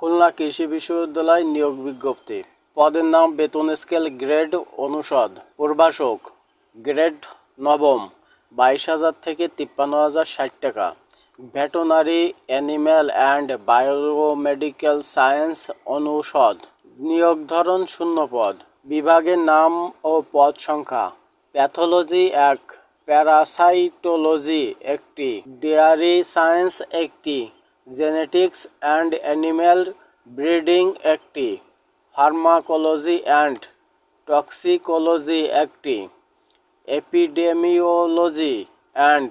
খুলনা কৃষি বিশ্ববিদ্যালয় নিয়োগ বিজ্ঞপ্তি। পদের নাম বেতন স্কেল গ্রেড অনুষদ। প্রভাষক গ্রেড নবম 22,000 থেকে 53,060 টাকা। Veterinary animal and biomedical science অনুষদ। নিয়োগ ধরন শূন্যপদ। বিভাগের নাম ও পদ সংখ্যা: প্যাথোলজি 1, প্যারাসাইটোলজি 1টি, ডেয়ারি সায়েন্স 1টি, জেনেটিক্স অ্যান্ড অ্যানিম্যাল ব্রিডিং 1টি, ফার্মাকোলজি অ্যান্ড টক্সিকোলজি 1টি, এপিডেমিওলজি অ্যান্ড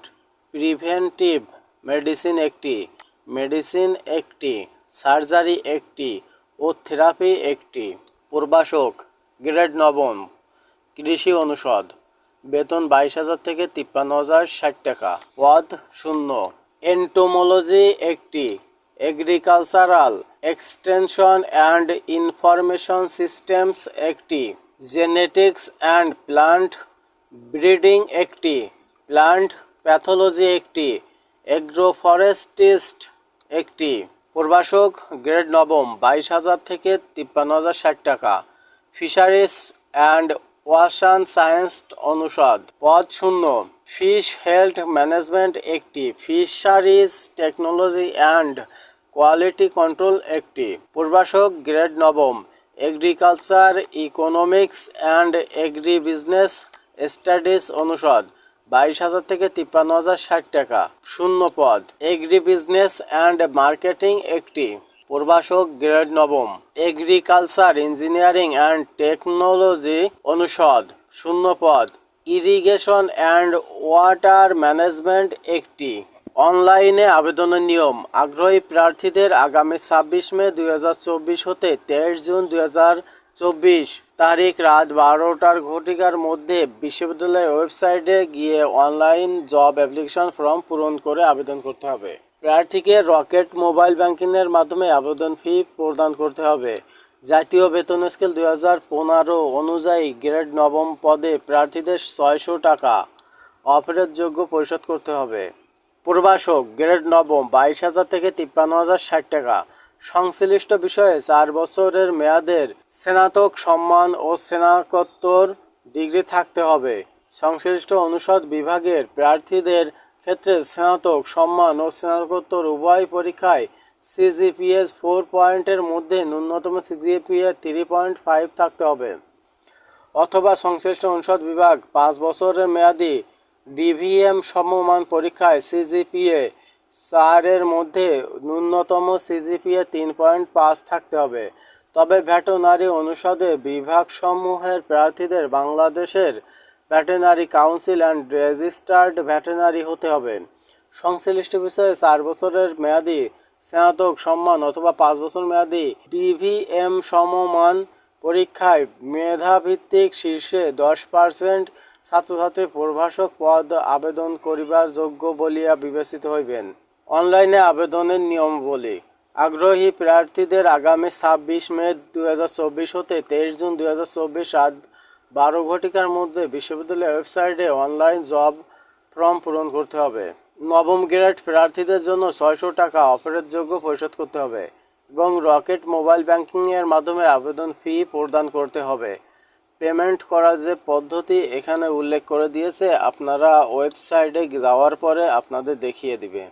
প্রিভেন্টিভ মেডিসিন 1টি, মেডিসিন 1টি, সার্জারি 1টি ও থেরাপি 1টি। প্রভাষক গ্রেড নবম কৃষি অনুষদ। বেতন 22,000 থেকে 53,060 টাকা। পদ শূন্য। এন্টোমোলজি 1টি, agricultural extension and information systems 1টি, জেনেটিক্স অ্যান্ড প্লান্ট ব্রিডিং 1টি, প্লান্ট প্যাথোলজি 1টি, এগ্রোফরেস্টিস্ট 1টি। প্রভাষক গ্রেড নবম 22,000 থেকে 53,060 টাকা। ফিশারিজ অ্যান্ড ওয়াশান সায়েন্স অনুষদ। পদ শূন্য। ফিশ হেলথ ম্যানেজমেন্ট 1টি, fisheries technology and quality control 1টি। প্রভাষক গ্রেড নবম agriculture economics and agri business studies অনুষদ। 22,000 থেকে 53,060 টাকা। শূন্য পদ। এগ্রি বিজনেস অ্যান্ড মার্কেটিং 1টি। প্রভাষক গ্রেড নবম এগ্রিকালচার ইঞ্জিনিয়ারিং অ্যান্ড টেকনোলজি অনুষদ। শূন্য পদ। ইরিগেশন অ্যান্ড ওয়াটার ম্যানেজমেন্ট 1টি। অনলাইনে আবেদনের নিয়ম: আগ্রহী প্রার্থীদের আগামী 26 মে 2024 হতে 23 জুন 2024 তারিখ রাত 12টার মধ্যে বিশ্ববিদ্যালয়ের ওয়েবসাইটে গিয়ে অনলাইন জব অ্যাপ্লিকেশন ফর্ম পূরণ করে আবেদন করতে হবে। প্রার্থীকে রকেট মোবাইল ব্যাংকিংয়ের মাধ্যমে আবেদন ফি প্রদান করতে হবে। জাতীয় বেতন স্কেল 2015 অনুযায়ী গ্রেড নবম পদে প্রার্থীদের 600 টাকা অফারের পরিশোধ করতে হবে। প্রভাষক গ্রেড নবম 22,000 থেকে 53,060 টাকা। সংশ্লিষ্ট বিষয়ে 4 বছরের মেয়াদের স্নাতক সম্মান ও স্নাতকোত্তর ডিগ্রি থাকতে হবে। সংশ্লিষ্ট অনুষদ বিভাগের প্রার্থীদের ক্ষেত্রে স্নাতক সম্মান ও স্নাতকোত্তর উভয় পরীক্ষায় সিজিপিএ 4 পয়েন্টের মধ্যে ন্যূনতম সিজিপিএ 3.5 থাকতে হবে, অথবা সংশ্লিষ্ট অনুষদ বিভাগ 5 বছরের মেয়াদি ডিভিএম সমমান পরীক্ষায় সিজিপিএ 4 এর মধ্যে ন্যূনতম সিজিপিএ 3.5 থাকতে হবে। তবে ভেটেরিনারি অনুষদে বিভাগসমূহের প্রার্থীদের বাংলাদেশের veterinary council and registered veterinary হতে হবে। সংশ্লিষ্ট বিষয়ে 4 বছরের মেয়াদি স্নাতক সম্মান অথবা 5 বছর মেয়াদি ডিভিএম সমমান পরীক্ষায় মেধাভিত্তিক শীর্ষে 10% ছাত্রছাত্রী প্রভাষক পদ আবেদন করিবার যোগ্য বলিয়া বিবেচিত হইবেন। অনলাইনে আবেদনের নিয়মাবলী: আগ্রহী প্রার্থীদের আগামী 26 মে 2024 হতে 23 জুন 2024 রাত 12টার মধ্যে বিশ্ববিদ্যালয়ের ওয়েবসাইটে অনলাইন জব ফর্ম পূরণ করতে হবে। নবম গ্রেড প্রার্থীদের জন্য 600 টাকা অফারের পরিশোধ করতে হবে এবং রকেট মোবাইল ব্যাংকিংয়ের মাধ্যমে আবেদন ফি প্রদান করতে হবে। পেমেন্ট করার যে পদ্ধতি এখানে উল্লেখ করে দিয়েছে, আপনারা ওয়েবসাইটে যাওয়ার পরে আপনাদের দেখিয়ে দিবে।